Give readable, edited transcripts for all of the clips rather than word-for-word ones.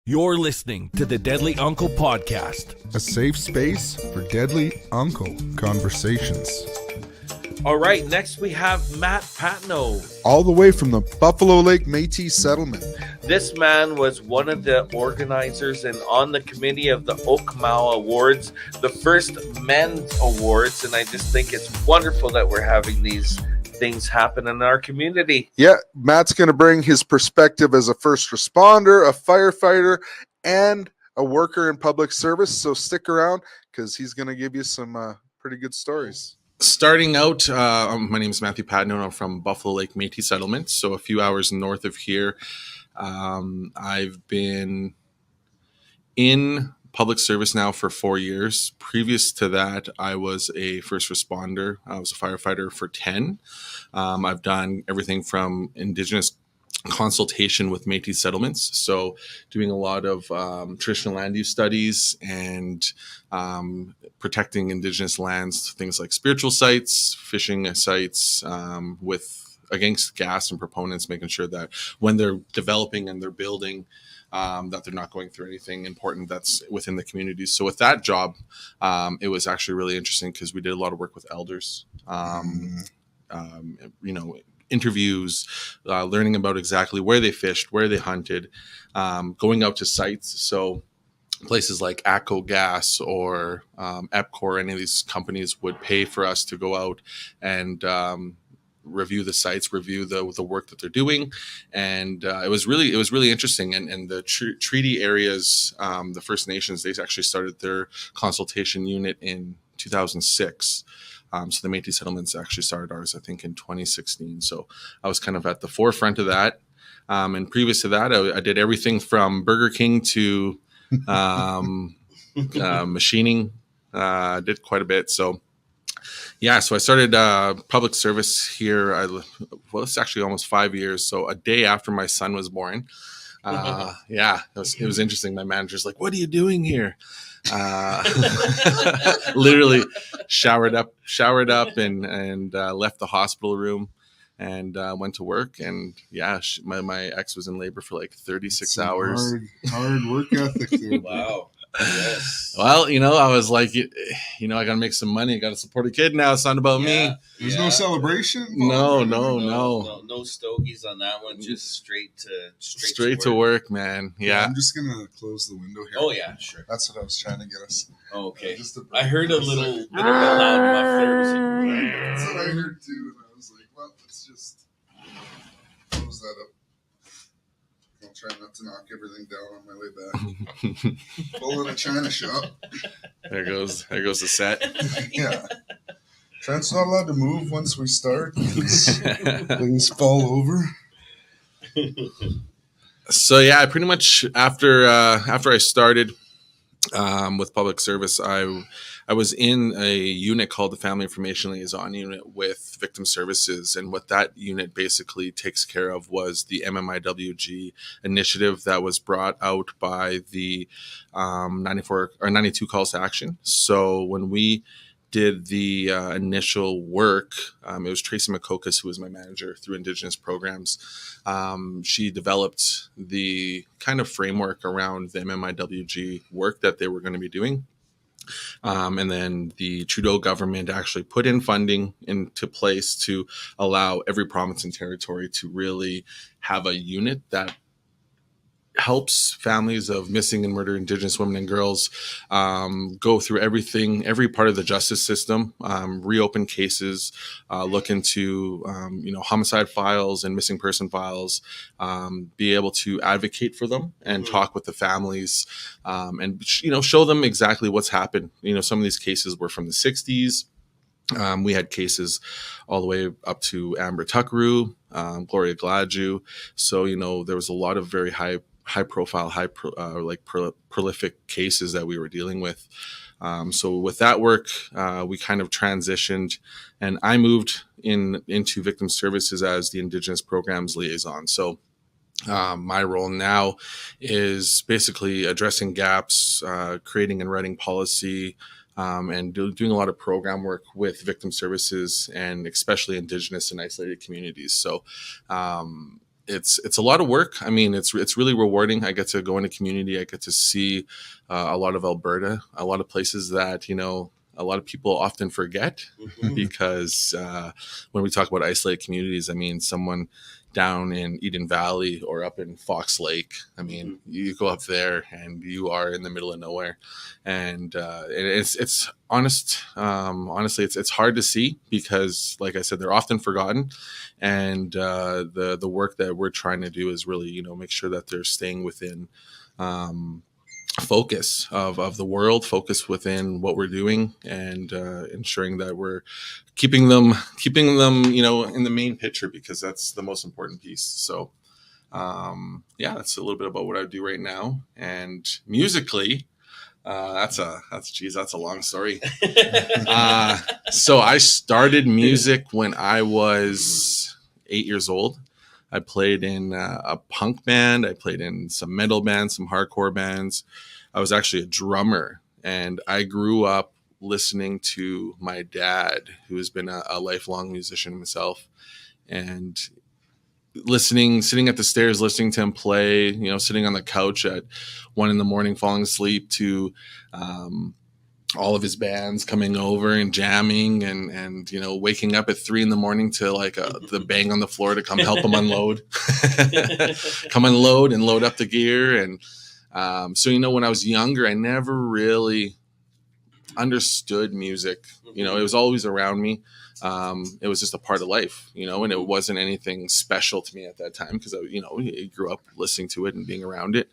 You're listening to the Deadly Uncle Podcast, a safe space for deadly uncle conversations. All right, next we have Mathew Patenaude. All the way from the Buffalo Lake Metis Settlement. This man was one of the organizers and on the committee of the Oakmau Awards, the first men's awards, and I just think it's wonderful that we're having these things happen in our community. Yeah, Matt's going to bring his perspective as a first responder, a firefighter, and a worker in public service, so stick around because he's going to give you some pretty good stories. Starting out, my name is Mathew Patenaude. I'm from Buffalo Lake Metis Settlement, so a few hours north of here. I've been in public service now for 4 years. Previous to that, I was a first responder. I was a firefighter for 10. I've done everything from Indigenous consultation with Métis settlements, so doing a lot of traditional land use studies and protecting Indigenous lands, things like spiritual sites, fishing sites, against gas and proponents, making sure that when they're developing and they're building, that they're not going through anything important that's within the community. So with that job, it was actually really interesting because we did a lot of work with elders, interviews, learning about exactly where they fished, where they hunted, going out to sites. So places like ACO Gas or EPCOR, any of these companies would pay for us to go out and review the sites, review the work that they're doing. And it was really interesting. And the treaty areas, the First Nations, they actually started their consultation unit in 2006. So the Métis settlements actually started ours, I think, in 2016. So I was kind of at the forefront of that. And previous to that, I did everything from Burger King to machining. Did quite a bit. So yeah, so I started public service here. It's actually almost 5 years. So a day after my son was born. Yeah, it was interesting. My manager's like, "What are you doing here?" Literally showered up and left the hospital room and went to work. And yeah, my ex was in labor for like 36 hours. Hard work ethic there. Wow. Yes. Well, I was like, I got to make some money. I got to support a kid now. It's not about me. There's no celebration? No. No stogies on that one. Just straight to work, man. Yeah. I'm just going to close the window here. Oh, yeah, sure. That's what I was trying to get us. Oh, okay. I heard a little bit of a loud muffler. That's what I heard too. And I was like, well, let's just close that up. I'll try not to knock everything down on my way back. Full in a china shop. There goes the set. Yeah. Trent's not allowed to move once we start. Things fall over. So yeah, I pretty much after I started with public service, I was in a unit called the Family Information Liaison Unit with Victim Services, and what that unit basically takes care of was the MMIWG initiative that was brought out by the 94 or 92 calls to action. So when we did the initial work, it was Tracy McCocus, who was my manager through Indigenous programs. She developed the kind of framework around the MMIWG work that they were going to be doing. And then the Trudeau government actually put in funding into place to allow every province and territory to really have a unit that helps families of missing and murdered Indigenous women and girls go through every part of the justice system, reopen cases, look into homicide files and missing person files, be able to advocate for them and talk with the families, and show them exactly what's happened. Some of these cases were from the 60s. We had cases all the way up to Amber Tuckaroo, Gloria Gladue. So there was a lot of very high profile, prolific cases that we were dealing with. So with that work, we kind of transitioned, and I moved into victim services as the Indigenous programs liaison. So my role now is basically addressing gaps, creating and writing policy, and doing a lot of program work with victim services and especially Indigenous and isolated communities. So it's a lot of work. I mean, it's really rewarding. I get to go into community. I get to see a lot of Alberta, a lot of places that, you know, a lot of people often forget because when we talk about isolated communities, I mean, someone down in Eden Valley or up in Fox Lake, I mean, you go up there and you are in the middle of nowhere, and it's honestly, it's hard to see because, like I said, they're often forgotten, and the work that we're trying to do is really, you know, make sure that they're staying within focus of the world, focus within what we're doing, and ensuring that we're keeping them, you know, in the main picture, because that's the most important piece. So yeah, that's a little bit about what I do right now. And musically, that's a long story. So I started music when I was 8 years old. I played in a punk band. I played in some metal bands, some hardcore bands. I was actually a drummer, and I grew up listening to my dad, who has been a lifelong musician himself, and sitting at the stairs, listening to him play, you know, sitting on the couch at 1 a.m, falling asleep to all of his bands coming over and jamming, and you know, waking up at 3 a.m. to like the bang on the floor to come help him unload, come unload and load up the gear. And so, you know, when I was younger, I never really understood music. You know, it was always around me. It was just a part of life, you know, and it wasn't anything special to me at that time because I grew up listening to it and being around it.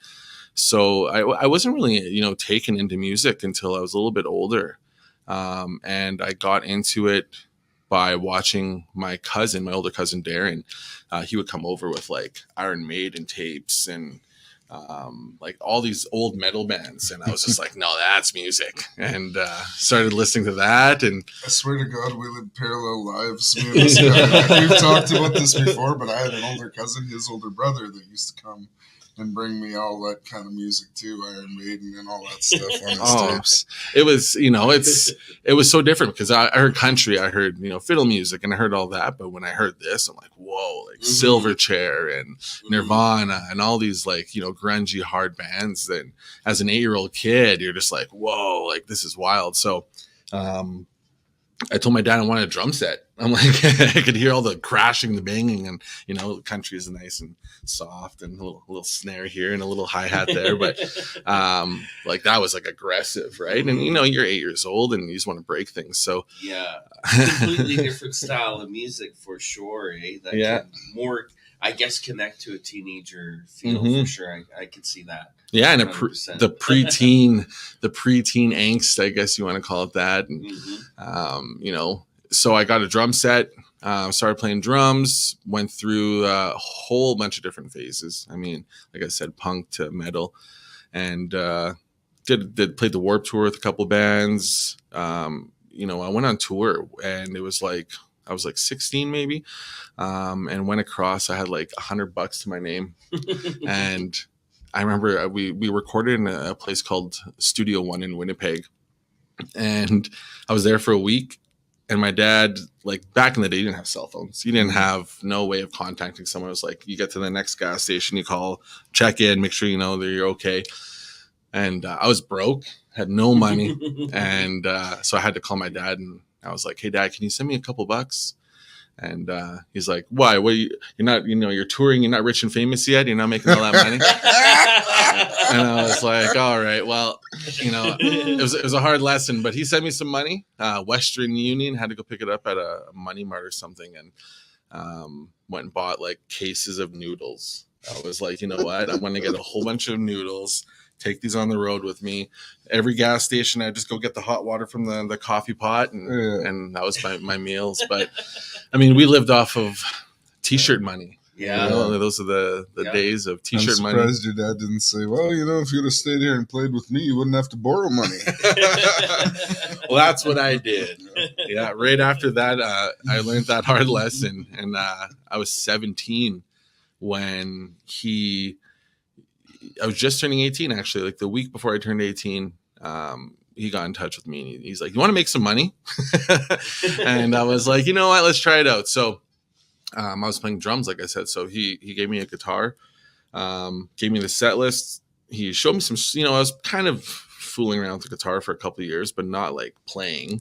So I wasn't really, you know, taken into music until I was a little bit older. And I got into it by watching my older cousin, Darren. He would come over with like Iron Maiden tapes and like all these old metal bands. And I was just like, no, that's music. And started listening to that. And I swear to God, we lived parallel lives. Me and this guy. We've talked about this before, but I had an older cousin, his older brother, that used to come and bring me all that kind of music too, Iron Maiden and all that stuff on his tapes. It was, you know, it was so different because I heard country, I heard, you know, fiddle music, and I heard all that. But when I heard this, I'm like, whoa, like Silverchair and Nirvana and all these like, you know, grungy hard bands. That as an 8-year-old kid, you're just like, whoa, like this is wild. So I told my dad I wanted a drum set. I'm like, I could hear all the crashing, the banging, and, you know, country is nice and soft and a little snare here and a little hi-hat there. But like that was like aggressive, right? And, you know, you're 8 years old and you just want to break things. So yeah, completely different style of music for sure. That can more, I guess, connect to a teenager feel for sure. I could see that. Yeah, and the preteen angst, I guess you want to call it that. And, you know, so I got a drum set, started playing drums, went through a whole bunch of different phases. I mean, like I said, punk to metal, and played the Warped Tour with a couple bands. You know, I went on tour, and it was like, I was like 16 maybe, and went across. I had like $100 to my name, and I remember we recorded in a place called Studio One in Winnipeg, and I was there for a week. And my dad, like back in the day, he didn't have cell phones. He didn't have no way of contacting someone. It was like, you get to the next gas station, you call, check in, make sure you know that you're okay. And I was broke, had no money, and so I had to call my dad, and I was like, hey, Dad, can you send me a couple bucks? And he's like, why? What? You're not, you know, you're touring. You're not rich and famous yet. You're not making all that money. And I was like, all right, well, you know, it was a hard lesson. But he sent me some money. Western Union, had to go pick it up at a Money Mart or something, and went and bought like cases of noodles. I was like, you know what? I'm going to get a whole bunch of noodles. Take these on the road with me. Every gas station, I just go get the hot water from the coffee pot, and that was my meals. But I mean, we lived off of T-shirt money. Yeah, you know, those are the days of T-shirt money. I'm surprised your dad didn't say, well, you know, if you'd have stayed here and played with me, you wouldn't have to borrow money. Well, that's what I did. Yeah, right after that, I learned that hard lesson, and I was 17 when I was just turning 18, actually, like the week before I turned 18. He got in touch with me, and he's like, you want to make some money? And I was like, you know what, let's try it out. So I was playing drums, like I said. So he gave me a guitar, gave me the set list. He showed me some, I was kind of fooling around with the guitar for a couple of years, but not like playing.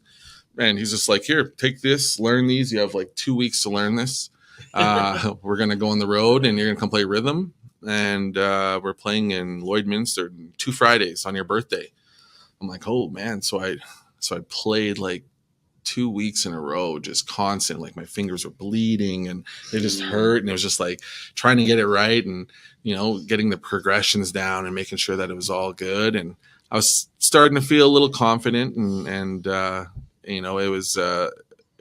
And he's just like, here, take this, learn these. You have like 2 weeks to learn this. We're going to go on the road and you're going to come play rhythm. And we're playing in Lloydminster 2 Fridays on your birthday. I'm like, oh man. So I played like 2 weeks in a row, just constant. Like my fingers were bleeding and they just hurt. And it was just like trying to get it right and, getting the progressions down and making sure that it was all good. And I was starting to feel a little confident and it was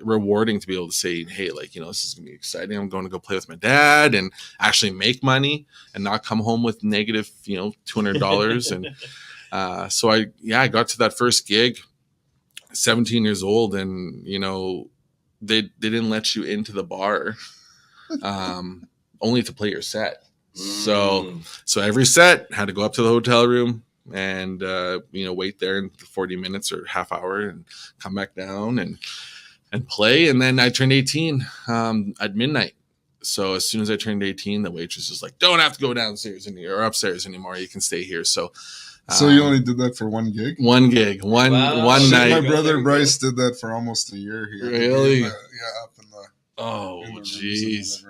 rewarding to be able to say, hey, like, this is going to be exciting. I'm going to go play with my dad and actually make money and not come home with negative, $200. And so I got to that first gig, 17 years old, and, they didn't let you into the bar only to play your set. So every set had to go up to the hotel room and, wait there in 40 minutes or half hour and come back down and play. And then I turned 18 at midnight. So as soon as I turned 18, the waitress was like, don't have to go downstairs or upstairs anymore. You can stay here. So you only did that for one gig? One gig, one night. My brother Bryce did that for almost a year here. Really? Up in the. Oh, in the jeez.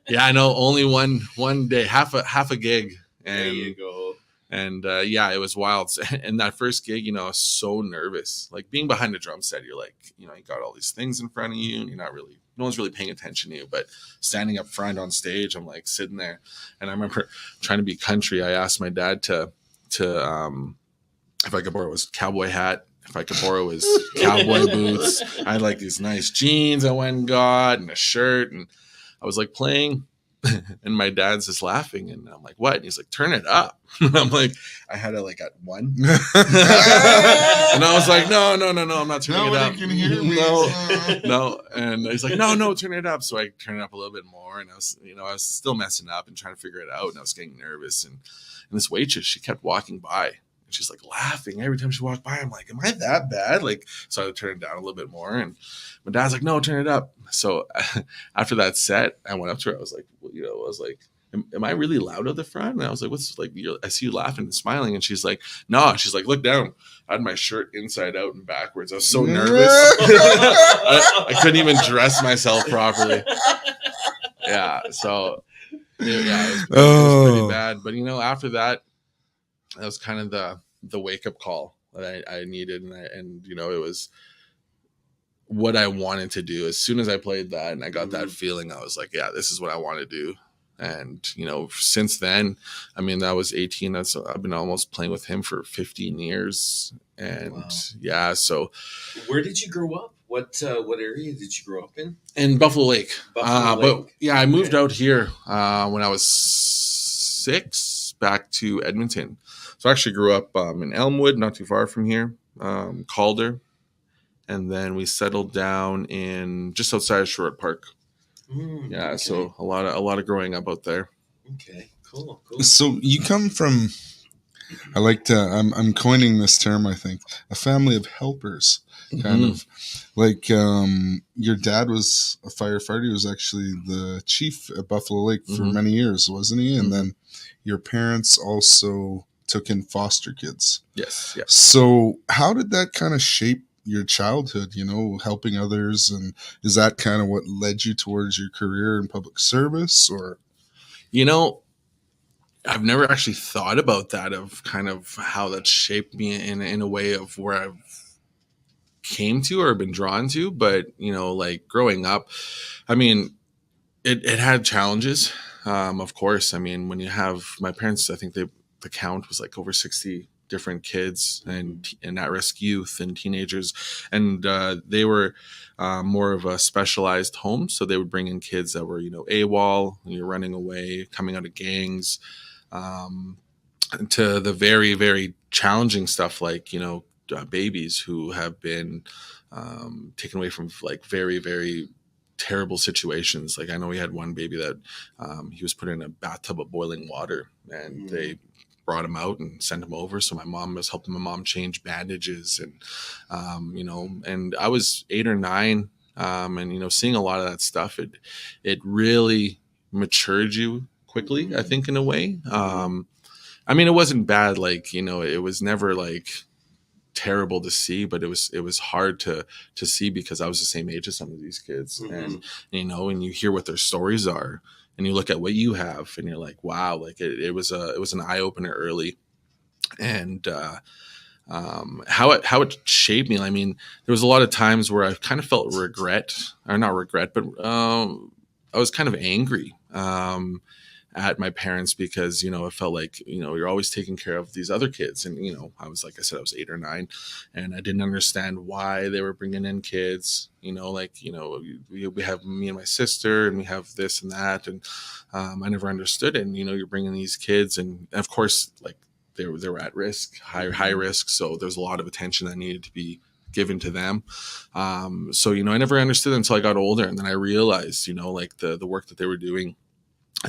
Yeah, I know. Only one day, half a gig. And, there you go. And it was wild. And that first gig, I was so nervous. Like being behind a drum set, you're like, you got all these things in front of you, and no one's really paying attention to you. But standing up front on stage, I'm like sitting there. And I remember trying to be country. I asked my dad to if I could borrow his cowboy hat, if I could borrow his cowboy boots. I had like these nice jeans I went and got and a shirt, and I was like playing, and my dad's just laughing, and I'm like, what? And he's like, turn it up. And I'm like, I had it like at 1. And I was like, no, I'm not turning it up. Can hear me. No. And he's like, no, turn it up. So I turned it up a little bit more, and I was still messing up and trying to figure it out, and I was getting nervous. And this waitress, she kept walking by, and she's like laughing every time she walked by. I'm like, am I that bad? Like, so I turned it down a little bit more, and my dad's like, no, turn it up. So after that set, I went up to her. I was like, am I really loud at the front? And I was like, what's like, I see you laughing and smiling. And she's like, no, she's like, look down. I had my shirt inside out and backwards. I was so nervous. I couldn't even dress myself properly. Yeah. So it was pretty bad. But, after that was kind of the wake-up call that I needed. And it was what I wanted to do. As soon as I played that and I got that feeling, I was like, yeah, this is what I want to do. And, since then, that was 18. I've been almost playing with him for 15 years. And wow. So where did you grow up? What area did you grow up in? In Buffalo Lake. Buffalo Lake. But I moved out here when I was 6 back to Edmonton. So I actually grew up in Elmwood, not too far from here, Calder. And then we settled down in just outside of Sherwood Park. Okay. So a lot of growing up out there. Okay, cool. So you come from, I like to, I'm coining this term, I think, a family of helpers, kind of like your dad was a firefighter. He was actually the chief at Buffalo Lake for many years, wasn't he? And then your parents also took in foster kids. Yes. So how did that kind of shape your childhood, helping others? And is that kind of what led you towards your career in public service? Or, I've never actually thought about that, of kind of how that shaped me in a way of where I've came to or been drawn to. But, like growing up, it had challenges. Of course, when you have my parents, I think the count was like over 60 different kids and at-risk youth and teenagers, and they were more of a specialized home. So they would bring in kids that were AWOL, you're running away, coming out of gangs, to the very, very challenging stuff like babies who have been taken away from like very, very terrible situations. Like I know we had one baby that he was put in a bathtub of boiling water, and they brought him out and sent him over. So my mom was helping my mom change bandages, and and I was 8 or 9 And, you know, seeing a lot of that stuff, it really matured you quickly, I think, in a way. I mean, it wasn't bad. Like, you know, it was never like terrible to see, but it was hard to see because I was the same age as some of these kids. And, you know, and you hear what their stories are and you look at what you have and you're like, wow, like it was an eye opener early. And, how it shaped me. I mean, there was a lot of times where I kind of felt regret, or not regret, but I was kind of angry at my parents because, you know, it felt like, you know, you're always taking care of these other kids. And, you know, I was, like I said, I was 8 or 9 and I didn't understand why they were bringing in kids, you know, like, you know, we have me and my sister and we have this and that. And I never understood it. And, you know, you're bringing these kids and of course, like, they were at risk, high risk. So there's a lot of attention that needed to be given to them. So, you know, I never understood until I got older. And then I realized, you know, like the work that they were doing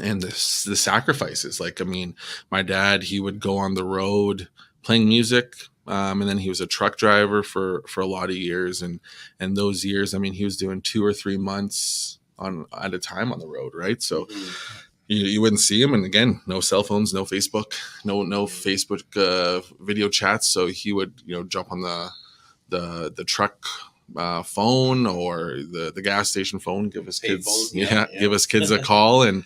and the sacrifices. Like, I mean, my dad, he would go on the road playing music. And then he was a truck driver for a lot of years. And those years, I mean, he was doing 2 or 3 months at a time on the road. Right. So, you wouldn't see him. And again, no cell phones, no Facebook, no Facebook video chats. So he would, you know, jump on the truck phone or the gas station phone, give his kids, give his kids a call. And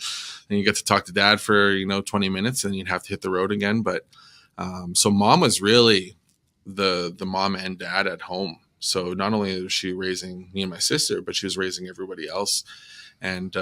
you get to talk to dad for, you know, 20 minutes and you'd have to hit the road again. But so mom was really the mom and dad at home. So not only was she raising me and my sister, but she was raising everybody else. And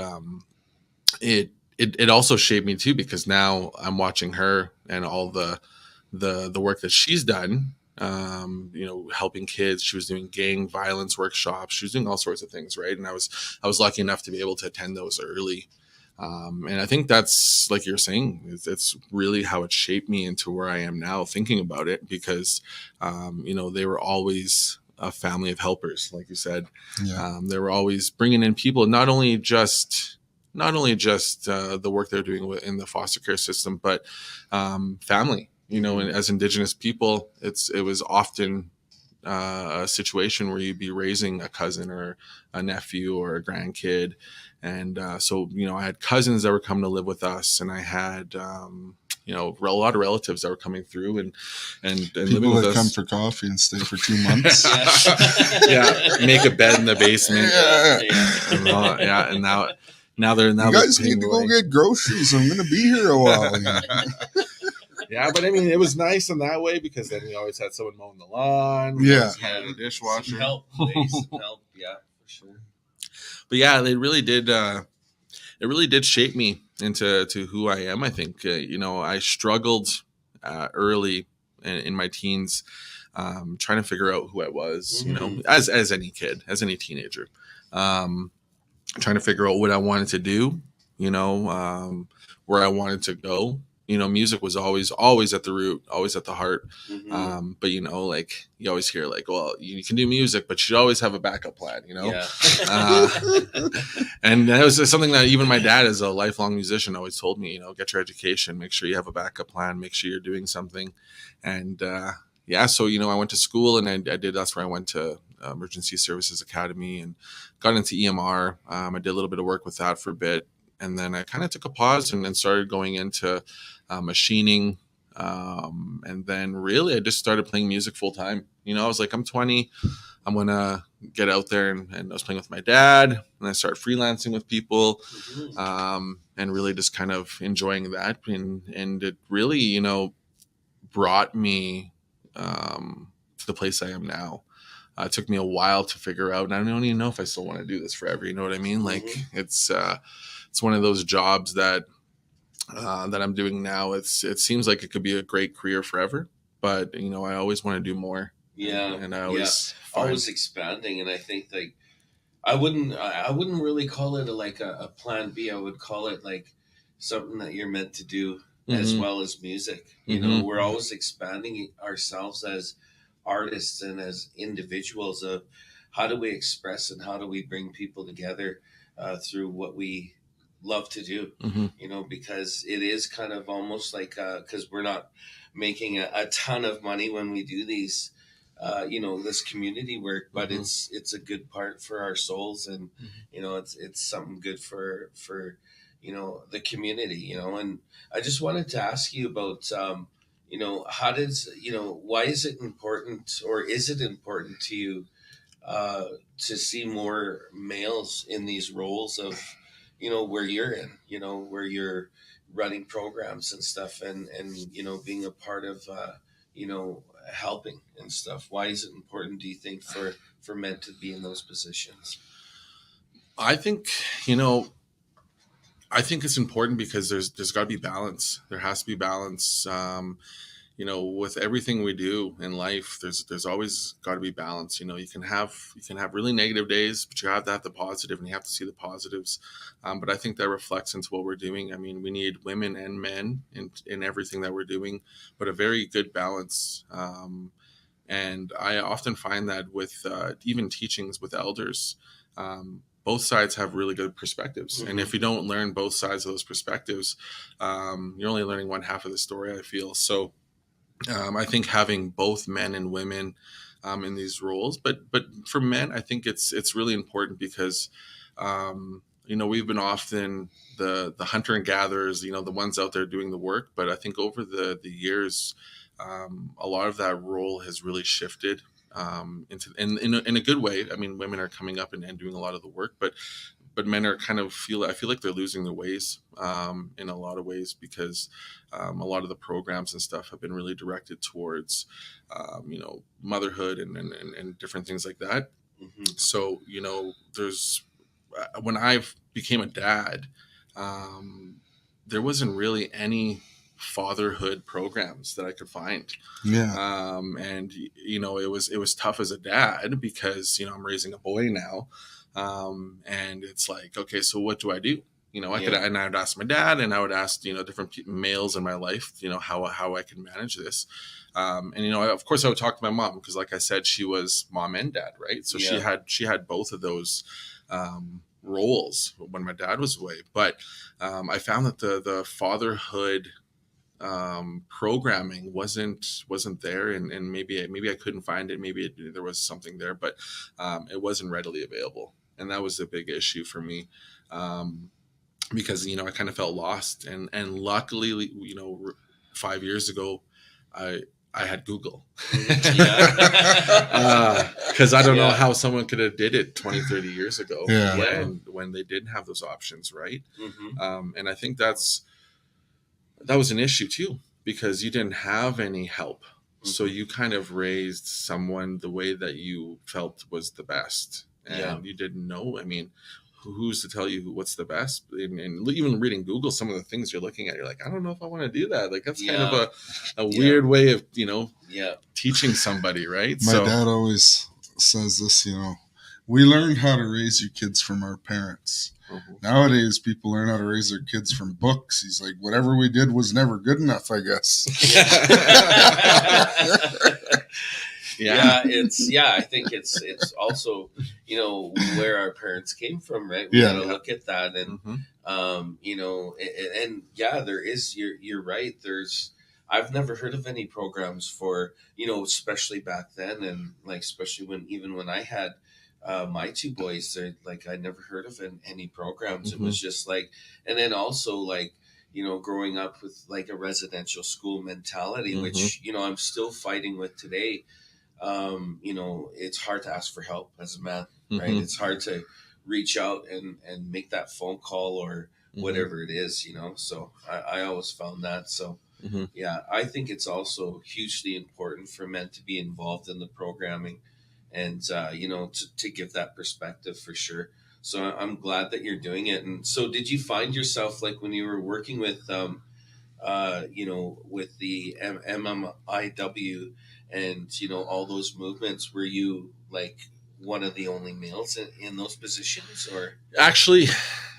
it also shaped me too, because now I'm watching her and all the work that she's done, you know, helping kids. She was doing gang violence workshops. She was doing all sorts of things. Right. And I was lucky enough to be able to attend those early. And I think that's, like you're saying, it's really how it shaped me into where I am now thinking about it, because, you know, they were always a family of helpers, like you said. Yeah. They were always bringing in people, not only just the work they're doing in the foster care system, but family. You know, and as Indigenous people, it was often a situation where you'd be raising a cousin or a nephew or a grandkid, and so, you know, I had cousins that were coming to live with us, and I had you know, a lot of relatives that were coming through and living with us. People that come for coffee and stay for 2 months. Yeah, make a bed in the basement. Yeah, and now they're you guys need to go get groceries. I'm going to be here a while. Yeah, but I mean, it was nice in that way, because then we always had someone mowing the lawn. Yeah, the dishwasher. Help, yeah, for sure. But yeah, it really did shape me into who I am. I think you know, I struggled early in my teens, trying to figure out who I was. You know, as any kid, as any teenager. Trying to figure out what I wanted to do, you know, where I wanted to go. You know, music was always at the root, always at the heart. But, you know, like you always hear like, well, you can do music, but you always have a backup plan, you know? Yeah. And that was something that even my dad, as a lifelong musician, always told me, you know, get your education, make sure you have a backup plan, make sure you're doing something. And yeah, so, you know, I went to school and that's where I went to Emergency Services Academy and got into EMR. I did a little bit of work with that for a bit. And then I kind of took a pause and then started going into machining. And then really I just started playing music full time. You know, I was like, I'm 20, I'm going to get out there. And I was playing with my dad, and I started freelancing with people, and really just kind of enjoying that. And it really, you know, brought me to the place I am now. It took me a while to figure out, and I don't even know if I still want to do this forever. You know what I mean? Like it's one of those jobs that I'm doing now. It seems like it could be a great career forever, but you know, I always want to do more. Yeah, and I always always expanding. And I think like I wouldn't really call it a plan B. I would call it like something that you're meant to do as well as music. You know, we're always expanding ourselves as artists and as individuals of how do we express and how do we bring people together through what we love to do, you know, because it is kind of almost like because we're not making a ton of money when we do these this community work, but it's a good part for our souls, and it's something good for the community, and I just wanted to ask you about how does why is it important, or is it important to you to see more males in these roles of where you're in, where you're running programs and stuff, and being a part of helping and stuff. Why is it important, do you think, for men to be in those positions? I think it's important because there's got to be balance. There has to be balance. With everything we do in life, there's always got to be balance. You can have really negative days, but you have to have the positive, and you have to see the positives. But I think that reflects into what we're doing. I mean, we need women and men in everything that we're doing, but a very good balance. And I often find that with even teachings with elders, both sides have really good perspectives. And if you don't learn both sides of those perspectives, you're only learning one half of the story, I feel. So I think having both men and women in these roles, but for men, I think it's really important because we've been often the hunter and gatherers, the ones out there doing the work. But I think over the years, a lot of that role has really shifted in a good way. I mean, women are coming up and doing a lot of the work, but men are I feel like they're losing their ways in a lot of ways, because a lot of the programs and stuff have been really directed towards motherhood and different things like that. So there's when I became a dad, there wasn't really any fatherhood programs that I could find. And it was tough as a dad because I'm raising a boy now. And it's like, okay, so what do I do? And I would ask my dad, and I would ask, different males in my life, how I can manage this. Of course I would talk to my mom, because like I said, she was mom and dad, right? So she had both of those, roles when my dad was away. But, I found that the fatherhood, programming wasn't there, and maybe I couldn't find it. Maybe there was something there, but it wasn't readily available, and that was a big issue for me, because I kind of felt lost, and luckily 5 years ago I had Google, because I don't know how someone could have did it 20, 30 years ago when they didn't have those options, right? And I think that was an issue too, because you didn't have any help. So you kind of raised someone the way that you felt was the best, and you didn't know. I mean, who's to tell you what's the best? And even reading Google, some of the things you're looking at, you're like, I don't know if I want to do that. Like, that's kind of a weird way of teaching somebody, right? My dad always says this, we learned how to raise your kids from our parents. Nowadays, people learn how to raise their kids from books. He's like, whatever we did was never good enough, I guess. I think it's also where our parents came from, right? We gotta look at that, and there is. You're right. I've never heard of any programs for especially back then, and like especially when I had my two boys. I never heard of any programs. It was just like, and then also like growing up with like a residential school mentality, which I'm still fighting with today. It's hard to ask for help as a man, right? It's hard to reach out and make that phone call or whatever it is, so I always found that. So I think it's also hugely important for men to be involved in the programming, and to give that perspective for sure. So I'm glad that you're doing it. And so did you find yourself, like when you were working with with the MMIW and all those movements, were you like one of the only males in those positions? Or actually,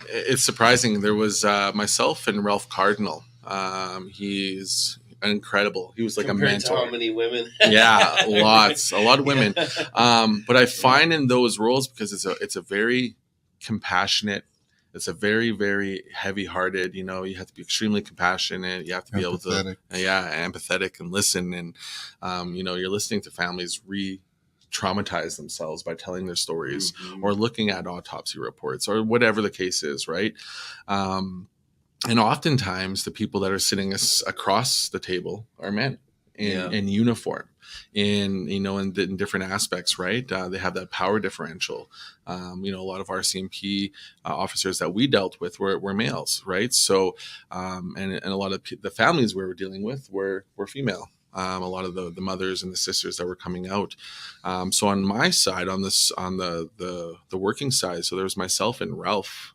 it's surprising. There was myself and Ralph Cardinal. He's incredible. He was like compared a mentor. To how many women? Yeah, a lot of women. But I find in those roles, because it's a very compassionate it's a very, very heavy hearted, you have to be extremely compassionate. You have to be able to, empathetic and listen. And, you're listening to families traumatize themselves by telling their stories or looking at autopsy reports or whatever the case is. Right. And oftentimes the people that are sitting across the table are men in uniform, in different aspects, right? They have that power differential. A lot of RCMP officers that we dealt with were males, right? So, and a lot of the families we were dealing with were female. A lot of the mothers and the sisters that were coming out. So on my side, on the working side, so there was myself and Ralph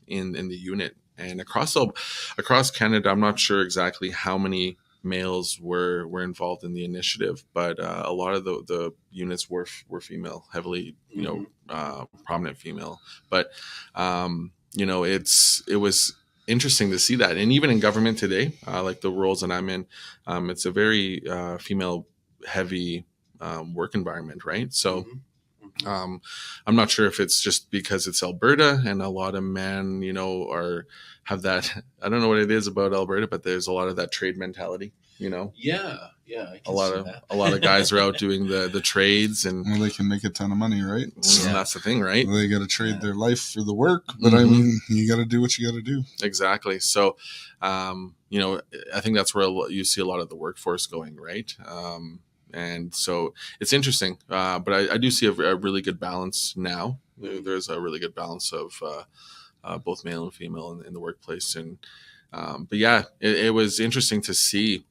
in the unit. And across Canada, I'm not sure exactly how many males were involved in the initiative, but a lot of the units were female, heavily, prominent female. But it was interesting to see that, and even in government today, like the roles that I'm in, it's a very female heavy work environment, right? So. I'm not sure if it's just because it's Alberta and a lot of men, have that. I don't know what it is about Alberta, but there's a lot of that trade mentality, Yeah. I can a lot of guys are out doing the trades, and well, they can make a ton of money, right? So that's the thing, right? They got to trade their life for the work, but I mean, you got to do what you got to do. Exactly. So, I think that's where you see a lot of the workforce going, right? And so it's interesting, but I do see a really good balance now. There's a really good balance of both male and female in the workplace. And but yeah, it was interesting to see.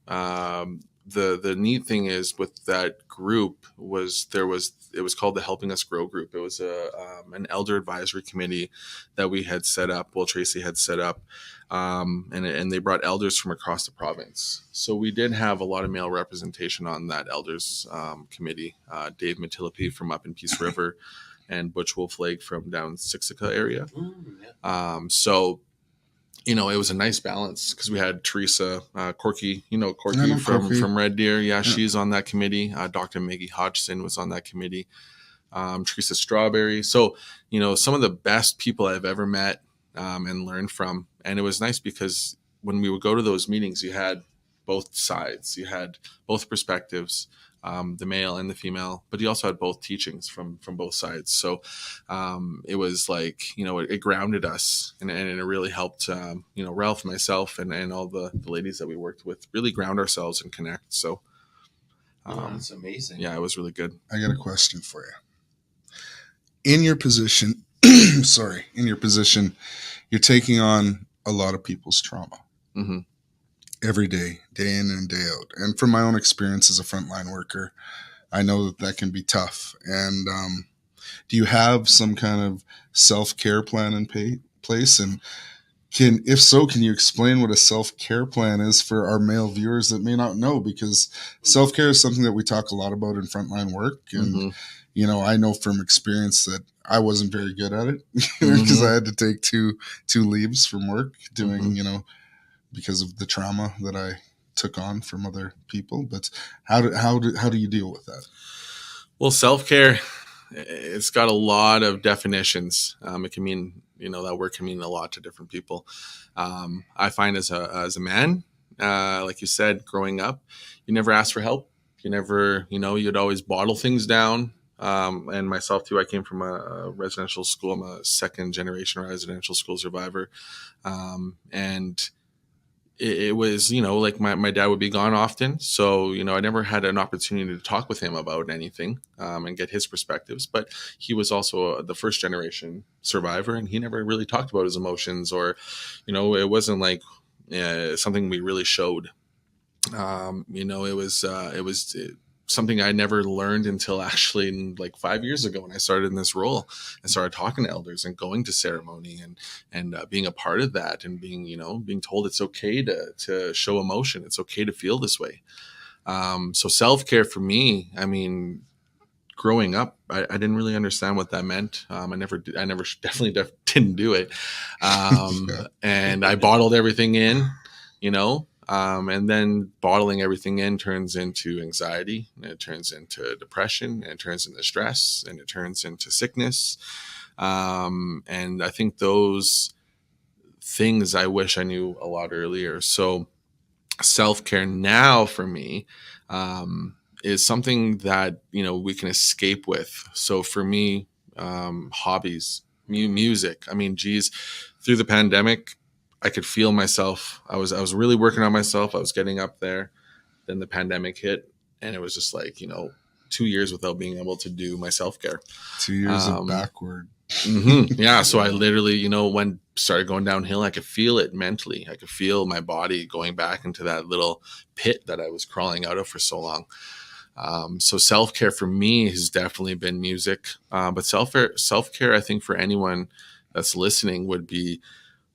The neat thing is with that group it was called the Helping Us Grow group. It was an elder advisory committee that we had set up. Well, Tracy had set up. And they brought elders from across the province. So we did have a lot of male representation on that elders committee. Dave Matilipi from up in Peace River and Butch Wolflake from down Sixica area. So, it was a nice balance because we had Teresa Corky, Corky from Red Deer. Yeah, she's on that committee. Dr. Maggie Hodgson was on that committee. Teresa Strawberry. So, some of the best people I've ever met and learned from. And it was nice because when we would go to those meetings, you had both sides. You had both perspectives, the male and the female, but you also had both teachings from both sides. So it was like, it grounded us and it really helped, Ralph, myself, and all the ladies that we worked with really ground ourselves and connect. So that's amazing. Yeah, it was really good. I got a question for you. In your position, you're taking on a lot of people's trauma every day in and day out. And from my own experience as a frontline worker, I know that can be tough. And do you have some kind of self-care plan in place? And if so, can you explain what a self-care plan is for our male viewers that may not know? Because self-care is something that we talk a lot about in frontline work. And, I know from experience that I wasn't very good at it because I had to take two leaves from work doing, because of the trauma that I took on from other people. But how do you deal with that? Well, self-care, it's got a lot of definitions. It can mean, that word can mean a lot to different people. I find as a man, like you said, growing up, you never asked for help. You never, you'd always bottle things down. And myself too, I came from a residential school. I'm a second generation residential school survivor. And it was, like my dad would be gone often. So, I never had an opportunity to talk with him about anything, and get his perspectives, but he was also the first generation survivor and he never really talked about his emotions or, it wasn't like something we really showed. It was something I never learned until actually like 5 years ago when I started in this role and started talking to elders and going to ceremony and being a part of that and being told it's okay to show emotion. It's okay to feel this way. So self-care for me, growing up, I didn't really understand what that meant. I never definitely didn't do it. And I bottled everything in, and then bottling everything in turns into anxiety, and it turns into depression, and it turns into stress, and it turns into sickness. And I think those things I wish I knew a lot earlier. So self-care now for me is something that, we can escape with. So for me, hobbies, music. I mean, geez, through the pandemic, I could feel myself. I was really working on myself. I was getting up there. Then the pandemic hit, and it was just like, 2 years without being able to do my self-care. 2 years of backward. Yeah. So I literally, when started going downhill, I could feel it mentally. I could feel my body going back into that little pit that I was crawling out of for so long. So self-care for me has definitely been music. But self-care, I think for anyone that's listening would be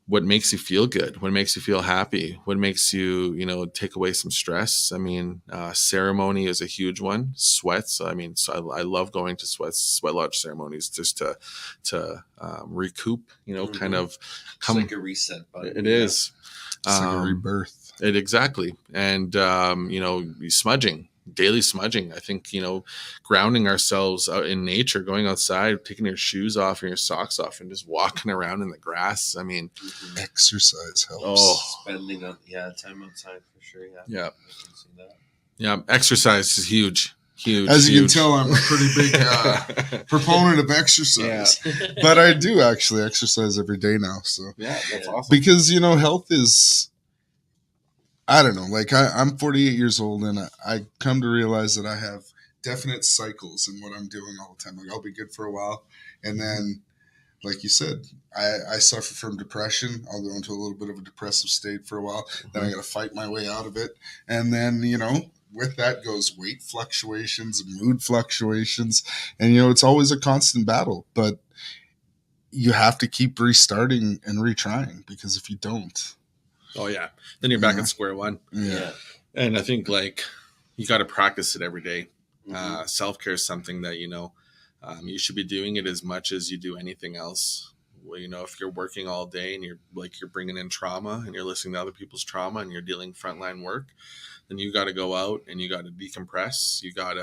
what makes you feel good, what makes you feel happy, what makes you, take away some stress. I mean, ceremony is a huge one. Sweats. I mean, so I love going to sweat lodge ceremonies just to recoup, kind of It's like a reset button. It is. It's like a rebirth. Exactly. And, smudging. Daily smudging. I think, grounding ourselves out in nature, going outside, taking your shoes off and your socks off and just walking around in the grass. I mean, exercise helps. Oh, Spending time outside for sure. Yeah. Yeah. I can see that. Yeah. Exercise is huge. Huge. As you huge. can tell, I'm a pretty big proponent of exercise. But I do actually exercise every day now. So Yeah, that's awesome. because, health is, I don't know, like I'm 48 years old, and I come to realize that I have definite cycles in what I'm doing all the time. Like I'll be good for a while, and then, like you said, I suffer from depression. I'll go into a little bit of a depressive state for a while. Then I got to fight my way out of it, and then with that goes weight fluctuations, mood fluctuations, and it's always a constant battle. But you have to keep restarting and retrying, because if you don't. Oh yeah. Then you're back at square one. Yeah. And I think you got to practice it every day. Mm-hmm. Self-care is something that, you should be doing it as much as you do anything else. Well, if you're working all day and you're bringing in trauma and you're listening to other people's trauma and you're dealing frontline work, then you got to go out and you got to decompress. You got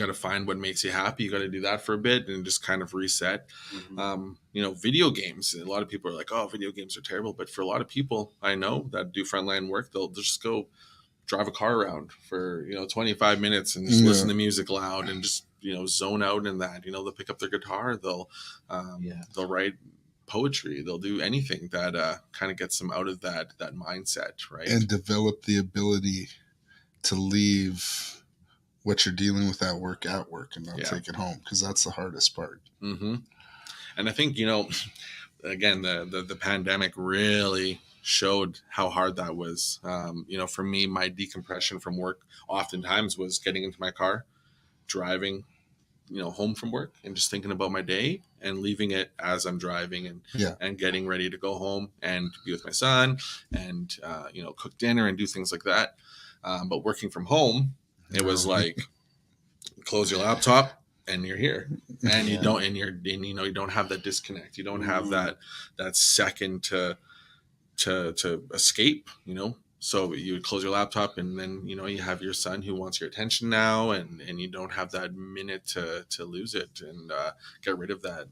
to find what makes you happy. You got to do that for a bit and just kind of reset. Mm-hmm. Video games. A lot of people are like, oh, video games are terrible. But for a lot of people I know that do frontline work, they'll just go drive a car around for, 25 minutes and just listen to music loud and just, zone out in that. They'll pick up their guitar. They'll write poetry. They'll do anything that kind of gets them out of that mindset, right? And develop the ability to leave what you're dealing with at work and not take it home, because that's the hardest part. Mm-hmm. And I think, again, the pandemic really showed how hard that was. For me, my decompression from work oftentimes was getting into my car, driving, home from work, and just thinking about my day and leaving it as I'm driving and getting ready to go home and be with my son and, cook dinner and do things like that. But working from home, it was like, close your laptop and you're here, and you don't have that disconnect. You don't have that second to escape, So you would close your laptop, and then, you have your son who wants your attention now, and you don't have that minute to lose it and get rid of that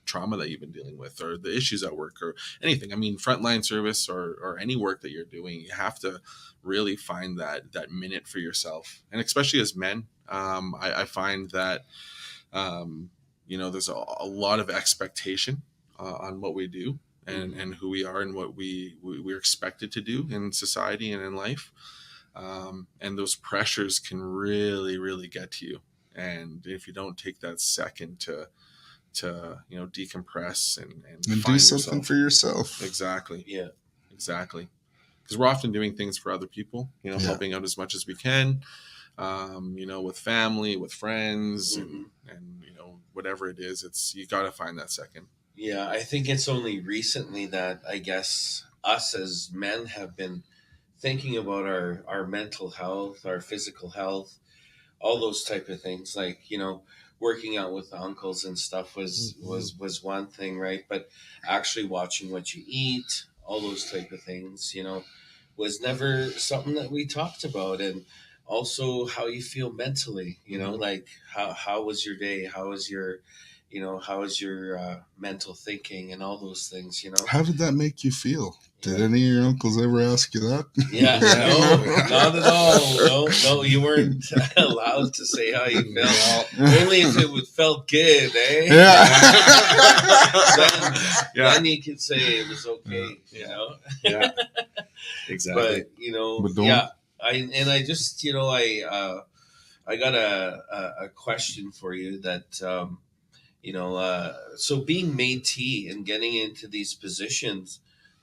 trauma that you've been dealing with, or the issues at work, or anything. I mean, frontline service or any work that you're doing, you have to really find that minute for yourself. And especially as men, I find that, there's a lot of expectation on what we do and who we are and what we're expected to do in society and in life. And those pressures can really, really get to you. And if you don't take that second to decompress and do something for yourself. Exactly. Yeah. Exactly. Because we're often doing things for other people, helping out as much as we can, with family, with friends, and whatever it is, you got to find that second. Yeah, I think it's only recently that I guess us as men have been thinking about our mental health, our physical health, all those type of things. Like, working out with uncles and stuff was one thing, right? But actually watching what you eat, all those type of things, was never something that we talked about. And also how you feel mentally, like how was your day? How was your how is your mental thinking and all those things, How did that make you feel? Did any of your uncles ever ask you that? Yeah, no, not at all. No, you weren't allowed to say how you felt. Only if it felt good, eh? Yeah. Then you could say it was okay, Yeah, exactly. But don't. Yeah. I just, I got a question for you that, so being Métis and getting into these positions,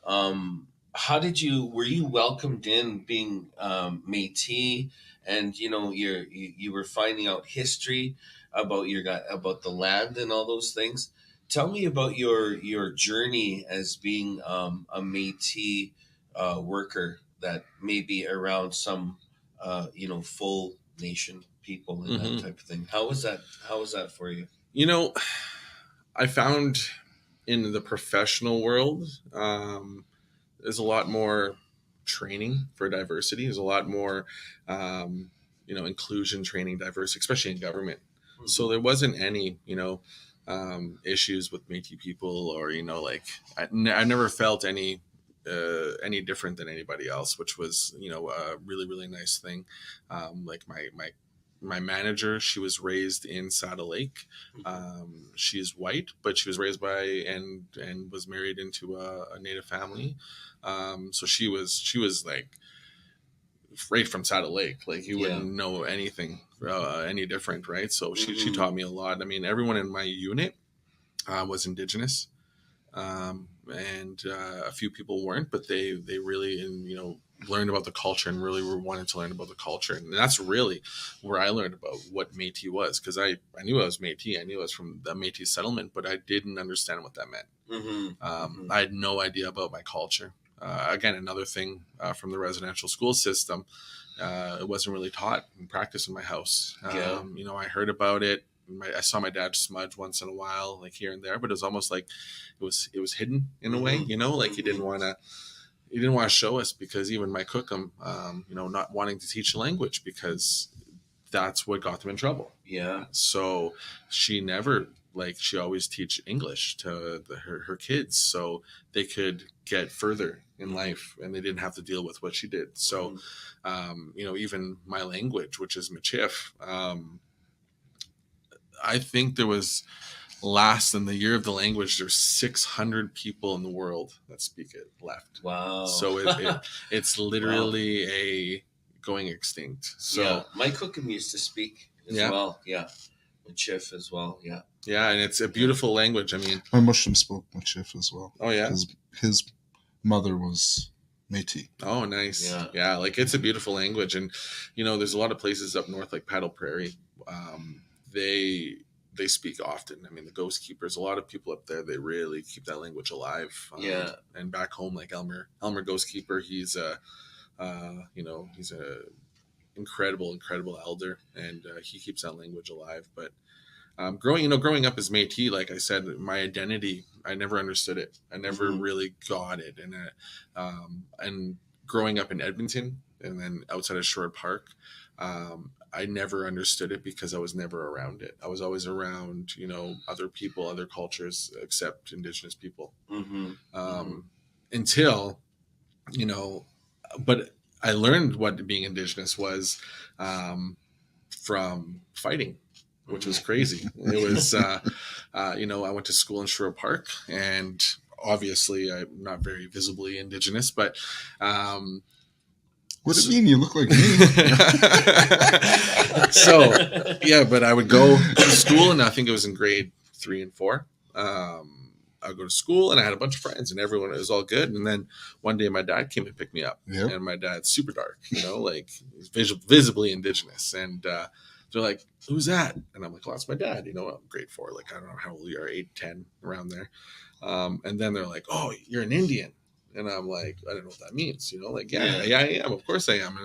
were you welcomed in being Métis, and you were finding out history about about the land and all those things. Tell me about your journey as being a Métis worker that may be around some full nation people and that type of thing. How was that for you? I found in the professional world, there's a lot more training for diversity. There's a lot more, inclusion training, diversity, especially in government. Mm-hmm. So there wasn't any, issues with Métis people, or I never felt any different than anybody else, which was a really, really nice thing. Like my manager, she was raised in Saddle Lake. She's white, but she was raised by and was married into a Native family. So she was like right from Saddle Lake. Like you wouldn't know anything any different, right? So she taught me a lot. I mean, everyone in my unit was Indigenous, and a few people weren't, but they really learned about the culture and really were wanting to learn about the culture. And that's really where I learned about what Métis was, because I knew I was Métis. I knew I was from the Metis Settlement, but I didn't understand what that meant. I had no idea about my culture. Again, another thing from the residential school system, it wasn't really taught and practiced in my house. I heard about it. I saw my dad smudge once in a while, like here and there, but it was almost like it was hidden in a way, like he didn't want to show us, because even my cookum, not wanting to teach the language because that's what got them in trouble. Yeah. So she never, she always teach English to her kids so they could get further in life and they didn't have to deal with what she did. So, even my language, which is Michif, I think there was last in the year of the language, there's 600 people in the world that speak it left. Wow. So it's literally a going extinct. So my cookum used to speak as well. Yeah. Michif as well. Yeah. Yeah. And it's a beautiful language. I mean, my mushroom spoke Michif as well. Oh yeah. His mother was Métis. Oh, nice. Yeah. Like it's a beautiful language. And, there's a lot of places up north, like Paddle Prairie. They speak often. I mean, the ghost keepers, a lot of people up there, they really keep that language alive. And back home, like Elmer Ghost Keeper, he's he's a incredible elder, and he keeps that language alive. But growing up as Métis, like I said, my identity, I never understood it. I never really got it. And growing up in Edmonton and then outside of Sherwood Park, I never understood it because I was never around it. I was always around, other people, other cultures, except Indigenous people. Until, but I learned what being Indigenous was from fighting, which was crazy. It was, I went to school in Sherwood Park, and obviously I'm not very visibly Indigenous, but what do you mean? You look like me. So, but I would go to school, and I think it was in grade 3 and 4. I would go to school, and I had a bunch of friends, and everyone, it was all good. And then one day my dad came and picked me up, and my dad's super dark, visibly Indigenous. And they're like, "Who's that?" And I'm like, "Well, that's my dad." I'm grade 4, like, I don't know how old you are, 8, 10, around there. And then they're like, "Oh, you're an Indian." And I'm like, I don't know what that means, yeah, I am. Of course I am.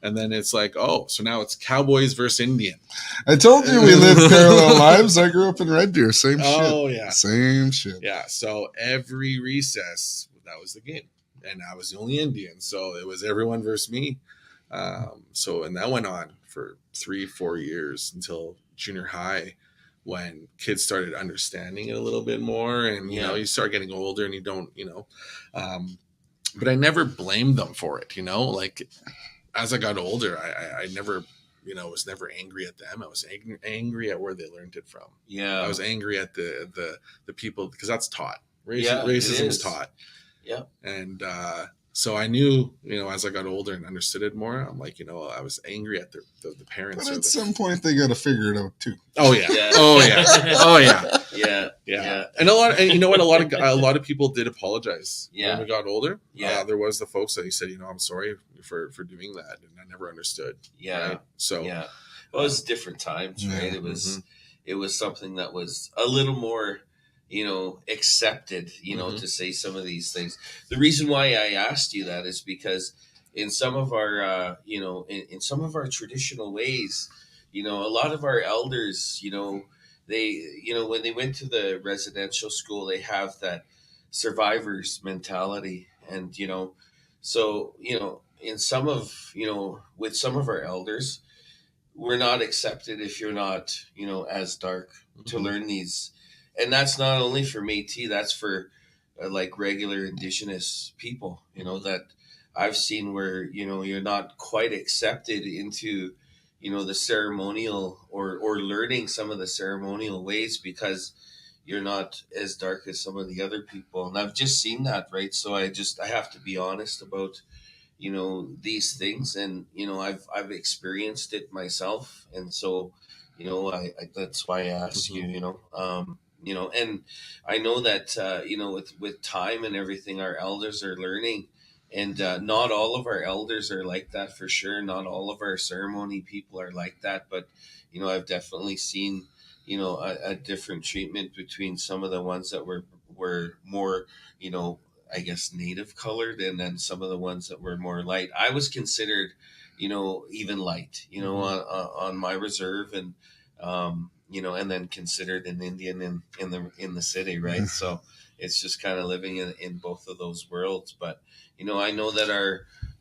And then it's like, oh, so now it's Cowboys versus Indian. I told you we lived parallel lives. I grew up in Red Deer. Same shit. Oh, yeah. Same shit. Yeah. So every recess, that was the game. And I was the only Indian. So it was everyone versus me. And that went on for 3-4 years until junior high, when kids started understanding it a little bit more, and you know, Yeah. you start getting older and you don't, but I never blamed them for it, like as I got older, I never, was never angry at them. I was angry at where they learned it from. Yeah. I was angry at the people, because that's taught. Yeah, it Racism is is. taught. Yeah. And so I knew, as I got older and understood it more, I'm like, I was angry at the parents. But or at the, some point, they got to figure it out too. oh yeah, Yeah. oh yeah, oh yeah, Yeah. yeah. And you know what, a lot of people did apologize Yeah. when we got older. Yeah. There was the folks that he said, I'm sorry for doing that, and I never understood. Yeah. Right? So Yeah. Well, it was different times, right? Yeah. It was something that was a little more, accepted, to say some of these things. The reason why I asked you that is because in some of our, in some of our traditional ways, a lot of our elders, they, when they went to the residential school, they have that survivors mentality. And, so, in some of, with some of our elders, we're not accepted if you're not, as dark to learn these. And that's not only for Métis, that's for like regular Indigenous people, that I've seen where, you're not quite accepted into, the ceremonial or learning some of the ceremonial ways because you're not as dark as some of the other people. And I've just seen that, right? So I have to be honest about, these things, and I've experienced it myself, and so I that's why I asked you, and I know that with time and everything, our elders are learning, and not all of our elders are like that, for sure. Not all of our ceremony people are like that, but I've definitely seen a different treatment between some of the ones that were more I guess native colored, and then some of the ones that were more light. I was considered, even light, on my reserve, and and then considered an Indian in the city, right? So it's just kind of living in both of those worlds. But I know that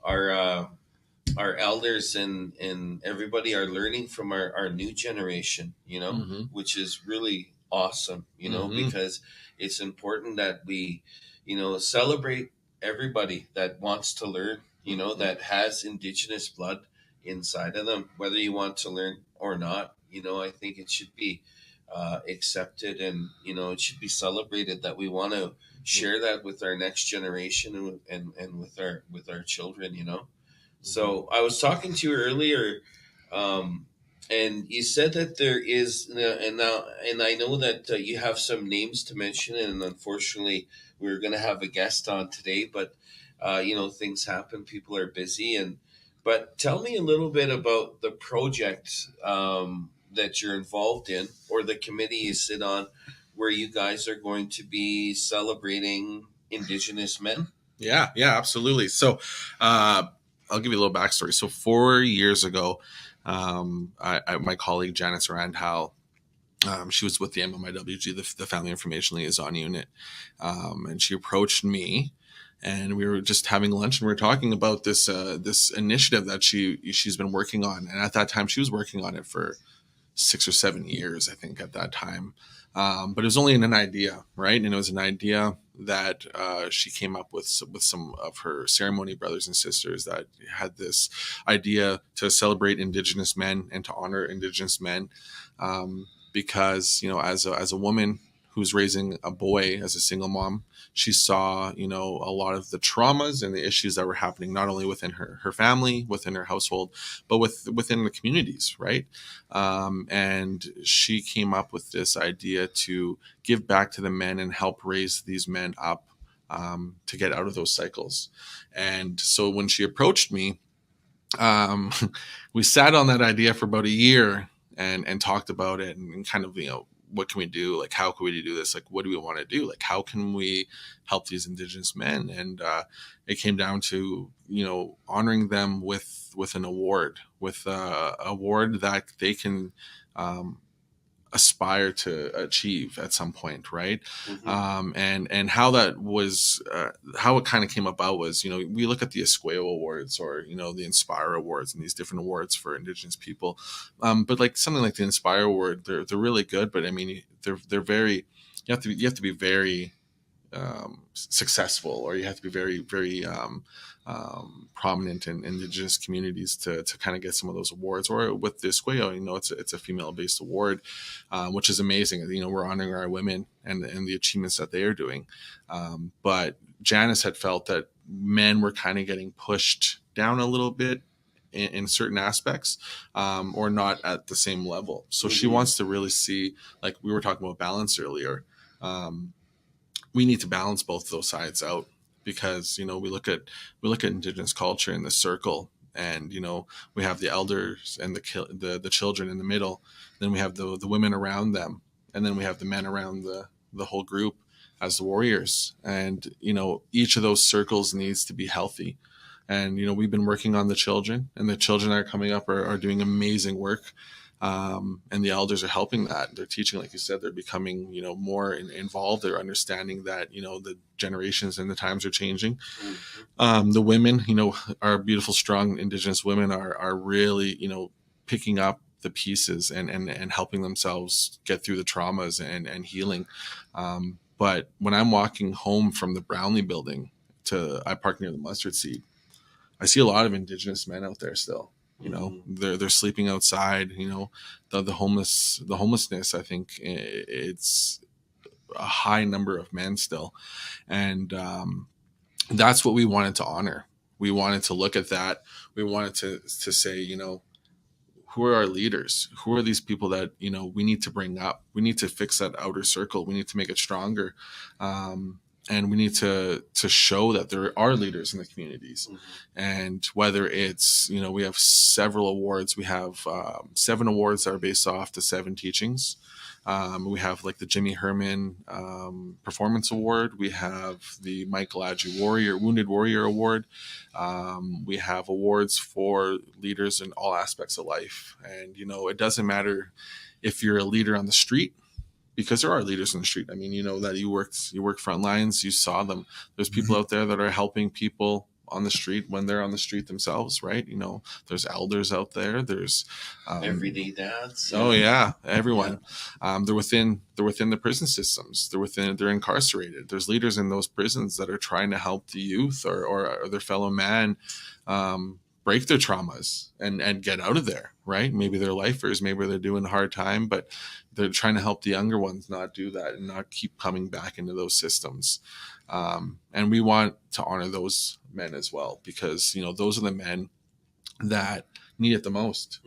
our elders and everybody are learning from our new generation, which is really awesome, because it's important that we celebrate everybody that wants to learn, that has Indigenous blood inside of them, whether you want to learn or not. I think it should be accepted, and it should be celebrated that we want to share that with our next generation and with our children. So I was talking to you earlier, and you said that there is, and I know that you have some names to mention, and unfortunately, we were going to have a guest on today, but things happen, people are busy, but tell me a little bit about the project that you're involved in, or the committee you sit on, where you guys are going to be celebrating Indigenous men. Yeah, absolutely. So I'll give you a little backstory. So 4 years ago, my colleague Janice Randhal, she was with the MMIWG, the Family Information Liaison Unit, and she approached me, and we were just having lunch, and we were talking about this initiative that she's been working on. And at that time, she was working on it for 6 or 7 years, I think, at that time. But it was only an idea, right? And it was an idea that she came up with some of her ceremony brothers and sisters that had this idea to celebrate Indigenous men and to honor Indigenous men, because as a woman who's raising a boy as a single mom, she saw a lot of the traumas and the issues that were happening not only within her family, within her household, but within the communities, right? And she came up with this idea to give back to the men and help raise these men up to get out of those cycles. And so when she approached me, we sat on that idea for about a year and talked about it, and kind of what can we do? Like, how can we do this? Like, what do we want to do? Like, how can we help these Indigenous men? And it came down to, honoring them with an award, with a award that they can aspire to achieve at some point, right? Mhm. And how that was, how it kind of came about was, we look at the Esqueo Awards, or the Inspire Awards, and these different awards for Indigenous people, but like something like the Inspire Award, they're really good, but I mean they're very, you have to be very successful, or you have to be very, very prominent in Indigenous communities to kind of get some of those awards. Or with the Esqueo, it's a female based award, which is amazing. We're honoring our women and the achievements that they are doing. But Janice had felt that men were kind of getting pushed down a little bit in certain aspects, or not at the same level. So she wants to really see, like we were talking about balance earlier. We need to balance both those sides out, because we look at Indigenous culture in the circle, and we have the elders and the children in the middle, then we have the women around them, and then we have the men around the whole group as the warriors. And each of those circles needs to be healthy. And we've been working on the children, and the children that are coming up are doing amazing work. And the elders are helping that. They're teaching, like you said, they're becoming, more involved. They're understanding that, the generations and the times are changing. The women, our beautiful, strong Indigenous women are really, picking up the pieces and helping themselves get through the traumas and healing. But when I'm walking home from the Brownlee building I park near the Mustard Seed, I see a lot of Indigenous men out there still. They're sleeping outside. The homelessness, I think it's a high number of men still. And that's what we wanted to honor. We wanted to look at that. We wanted to say, who are our leaders? Who are these people that we need to bring up? We need to fix that outer circle. We need to make it stronger. And we need to show that there are leaders in the communities. And whether it's, we have several awards. We have 7 awards that are based off the 7 teachings. We have like the Jimmy Herman Performance Award. We have the Michael Adju Wounded Warrior Award. We have awards for leaders in all aspects of life. And, it doesn't matter if you're a leader on the street, because there are leaders in the street. I mean, that you worked front lines, you saw them. There's people out there that are helping people on the street when they're on the street themselves, right? There's elders out there. There's everyday dads. Oh yeah, everyone. Yeah. They're within the prison systems. They're incarcerated. There's leaders in those prisons that are trying to help the youth or their fellow man break their traumas and get out of there, right? Maybe they're lifers, maybe they're doing a hard time, but they're trying to help the younger ones not do that and not keep coming back into those systems. And we want to honor those men as well, because, those are the men that need it the most,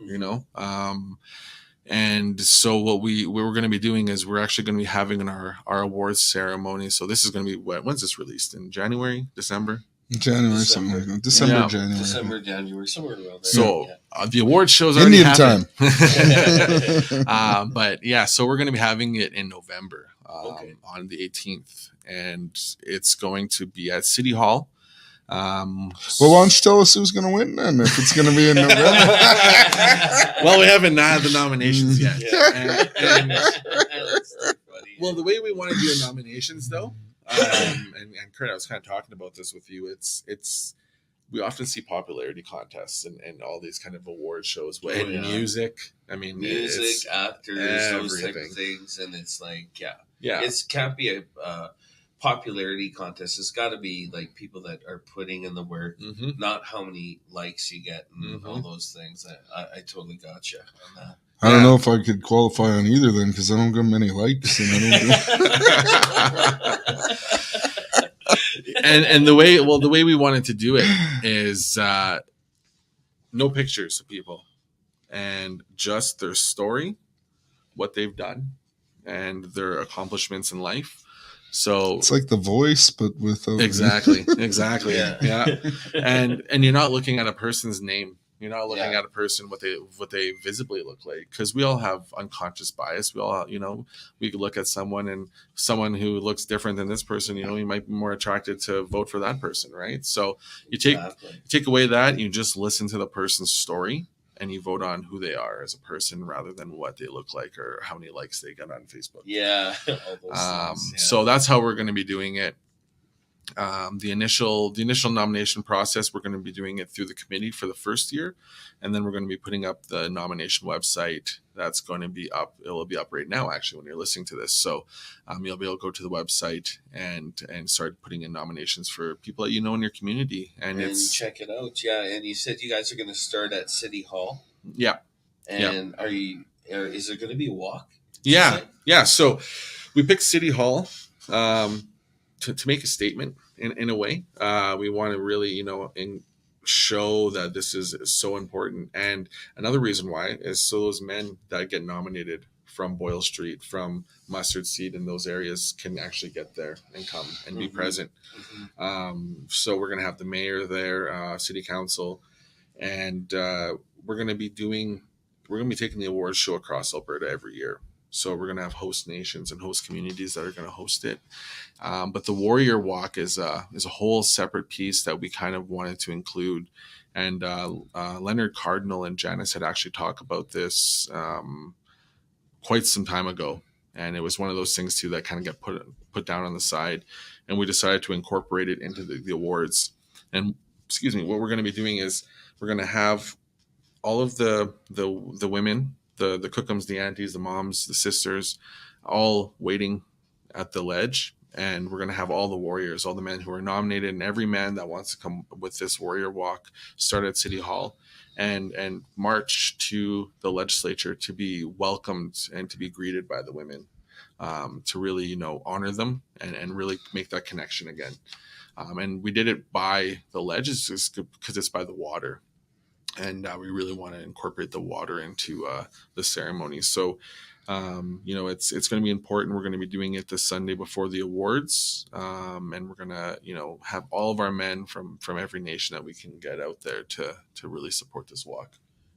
and so what we're going to be doing is we're actually going to be having our awards ceremony. So this is going to be, when's this released? In January, December? January, something like that. December, January. December, January, somewhere around there. So the award show's already Indian happened. time. But yeah, so we're going to be having it in November, on the 18th, and it's going to be at City Hall. Well, why don't you tell us who's going to win then, if it's going to be in November? Well, we haven't had the nominations yet. Yeah. Well, the way we want to do the nominations, though, and Curt, I was kind of talking about this with you. It's we often see popularity contests and all these kind of award shows. Music, I mean, music, actors, everything. Those type of things, and it's like, yeah, it can't be a popularity contest. It's got to be like people that are putting in the work, not how many likes you get and all those things. I totally got you on that. I don't know if I could qualify on either then, because I don't get many likes, and I don't. And the way we wanted to do it is no pictures of people, and just their story, what they've done, and their accomplishments in life. So it's like The Voice, but without exactly. Yeah. And you're not looking at a person's name. You're not looking at a person what they visibly look like, because we all have unconscious bias. We all, we could look at someone who looks different than this person. You might be more attracted to vote for that person, right? So you take away that, you just listen to the person's story, and you vote on who they are as a person rather than what they look like or how many likes they get on Facebook. Yeah. All those things, yeah. So that's how we're going to be doing it. The initial nomination process, we're going to be doing it through the committee for the first year, and then we're going to be putting up the nomination website. That's going to be up. It will be up right now, actually, when you're listening to this. So you'll be able to go to the website and start putting in nominations for people that you know in your community, and it's check it out. Yeah, and you said you guys are going to start at City Hall. Yeah. And is there going to be a walk? Yeah. So we picked City Hall. To make a statement in a way. We want to really, show that this is so important. And another reason why is so those men that get nominated from Boyle Street, from Mustard Seed and those areas can actually get there and come and be present. So we're going to have the mayor there, city council, and we're going to be taking the awards show across Alberta every year. So we're going to have host nations and host communities that are going to host it. But the Warrior Walk is a whole separate piece that we kind of wanted to include. And Leonard Cardinal and Janice had actually talked about this quite some time ago. And it was one of those things, too, that kind of got put down on the side. And we decided to incorporate it into the awards. And, what we're going to be doing is we're going to have all of the women, the cookums, the aunties, the moms, the sisters, all waiting at the ledge. And we're going to have all the warriors, all the men who are nominated, and every man that wants to come with this warrior walk start at City Hall and march to the legislature to be welcomed and to be greeted by the women, to really, honor them and really make that connection again. And we did it by the ledge because it's by the water. And we really want to incorporate the water into the ceremony. So, it's going to be important. We're going to be doing it the Sunday before the awards. And we're going to, have all of our men from every nation that we can get out there to really support this walk.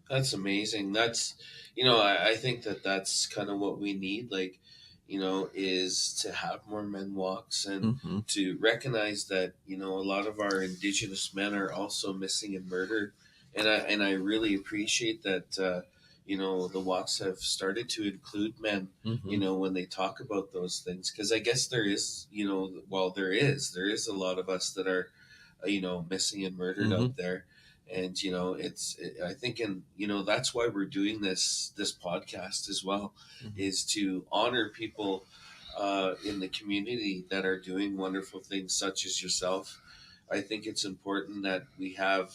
That's amazing. That's, I think that's kind of what we need. Like, is to have more men walks and to recognize that, a lot of our Indigenous men are also missing and murdered. And I really appreciate that, the walks have started to include men, when they talk about those things. Because I guess there is, there is a lot of us that are, missing and murdered out there. And, I think, that's why we're doing this podcast as well, is to honor people in the community that are doing wonderful things such as yourself. I think it's important that we have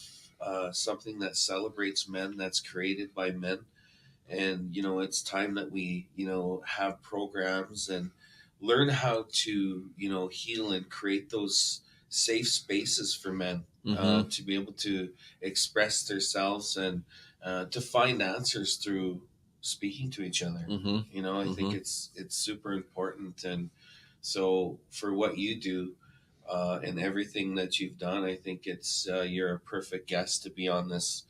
something that celebrates men, that's created by men. And, it's time that we, have programs and learn how to, heal and create those safe spaces for men to be able to express themselves and to find answers through speaking to each other. I think it's super important. And so for what you do, and everything that you've done, I think it's you're a perfect guest to be on this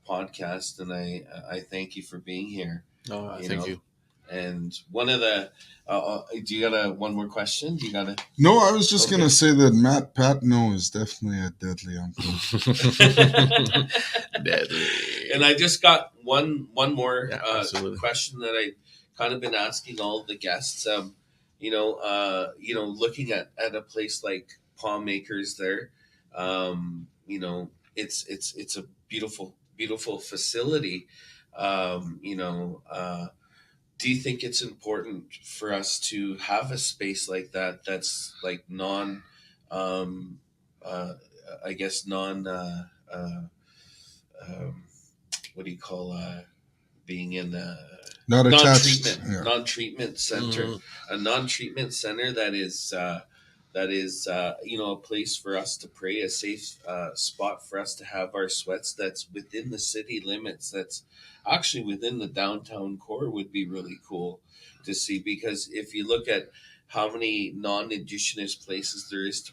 podcast, and I thank you for being here. Thank you. And one of the, do you got one more question? Do you got to? No, I was just gonna say that Matt Patenaude is definitely a deadly uncle. Deadly. And I just got one more question that I kind of been asking all the guests. Looking at a place like Palm Acres there, it's a beautiful facility. Do you think it's important for us to have a space like that that's like what do you call being in a non-treatment center, a non-treatment center that is a place for us to pray, a safe spot for us to have our sweats, that's within the city limits, that's actually within the downtown core, would be really cool to see. Because if you look at how many non-Indigenous places there is to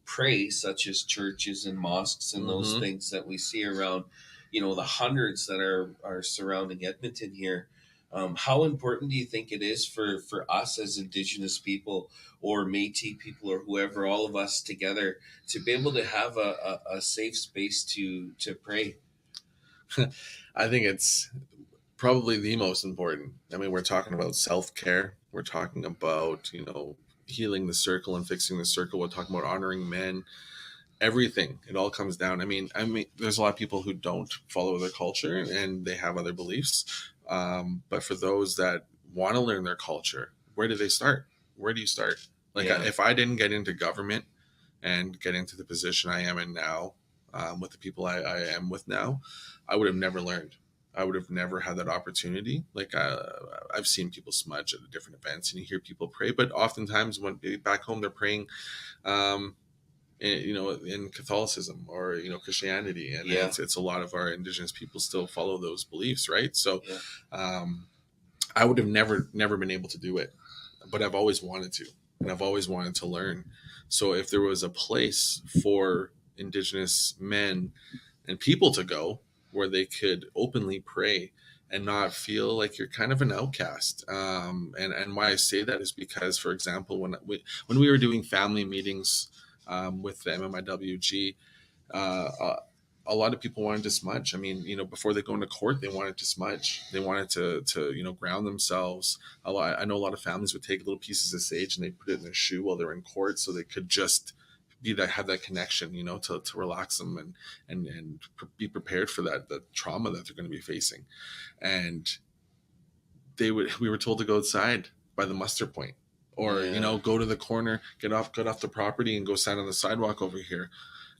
pray, such as churches and mosques and those things that we see around, the hundreds that are surrounding Edmonton here. How important do you think it is for us as Indigenous people or Métis people or whoever, all of us together, to be able to have a safe space to pray? I think it's probably the most important. I mean, we're talking about self-care. We're talking about, healing the circle and fixing the circle. We're talking about honoring men. Everything. It all comes down. I mean, there's a lot of people who don't follow their culture and they have other beliefs. But for those that want to learn their culture, where do they start? Where do you start? Like, if I didn't get into government and get into the position I am in now, with the people I am with now, I would have never learned. I would have never had that opportunity. Like, I've seen people smudge at different events and you hear people pray, but oftentimes when back home, they're praying, in Catholicism or, Christianity. And it's a lot of our Indigenous people still follow those beliefs. Right. So, I would have never been able to do it, but I've always wanted to, and I've always wanted to learn. So if there was a place for Indigenous men and people to go where they could openly pray and not feel like you're kind of an outcast. And why I say that is because, for example, when we were doing family meetings with the MMIWG, a lot of people wanted to smudge. I mean, before they go into court, they wanted to smudge. They wanted to ground themselves. I know a lot of families would take little pieces of sage and they put it in their shoe while they're in court, so they could just have that connection, to relax them and be prepared for the trauma that they're going to be facing. And we were told to go outside by the muster point, or go to the corner, get off the property and go stand on the sidewalk over here.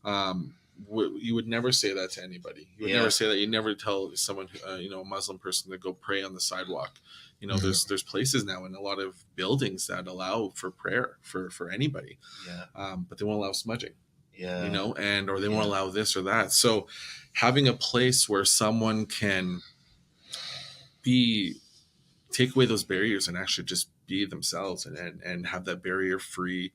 You would never say that to anybody. You would never say that. You never tell someone, a Muslim person, to go pray on the sidewalk. There's places now in a lot of buildings that allow for prayer for anybody. But they won't allow smudging. Or they won't allow this or that. So having a place where someone can take away those barriers and actually just be themselves and have that barrier-free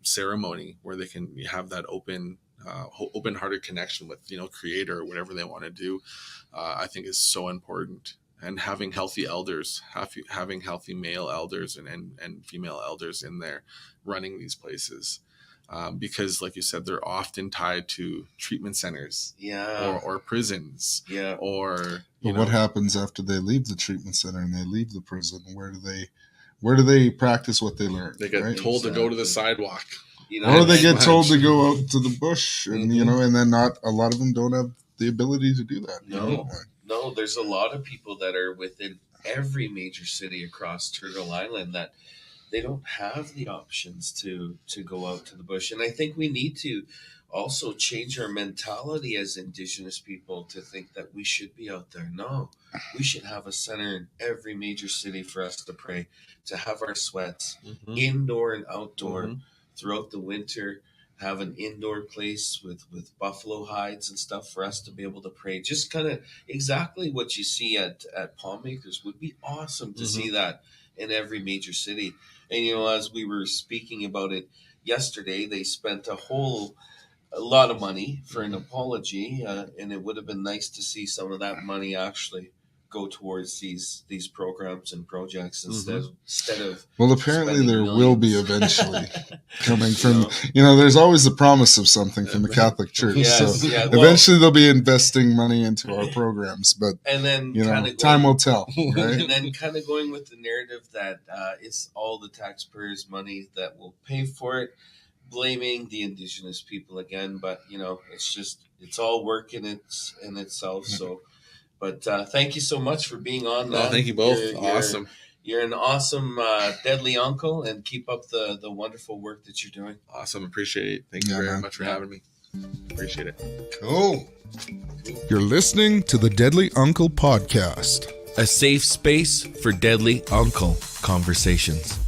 ceremony where they can have that open-hearted connection with Creator or whatever they want to do, I think is so important. And having healthy elders, having healthy male elders and female elders in there running these places, because, like you said, they're often tied to treatment centers, or prisons, or. But what happens after they leave the treatment center and they leave the prison? Where do they practice what they learned? They get told to go to the sidewalk. Or they get told to go out to the bush, and and then not a lot of them don't have the ability to do that. No, there's a lot of people that are within every major city across Turtle Island that they don't have the options to go out to the bush. And I think we need to also change our mentality as Indigenous people to think that we should be out there. No, we should have a center in every major city for us to pray, to have our sweats, indoor and outdoor, throughout the winter. Have an indoor place with buffalo hides and stuff for us to be able to pray. Just kind of exactly what you see at Palmacres would be awesome to see that in every major city. And, as we were speaking about it yesterday, they spent a lot of money for an apology, and it would have been nice to see some of that money actually go towards these programs and projects instead of. Well, apparently there will be eventually coming from. There's always the promise of something from the Catholic Church. Eventually they'll be investing money into our programs, but and then time will tell. Right? And then kind of going with the narrative that it's all the taxpayers' money that will pay for it, blaming the Indigenous people again. But it's all work in itself. So. But thank you so much for being on. Thank you both. Awesome. You're an awesome, deadly uncle, and keep up the wonderful work that you're doing. Awesome. Appreciate it. Thank you very much for having me. Appreciate it. Cool. You're listening to the Deadly Uncle Podcast, a safe space for deadly uncle conversations.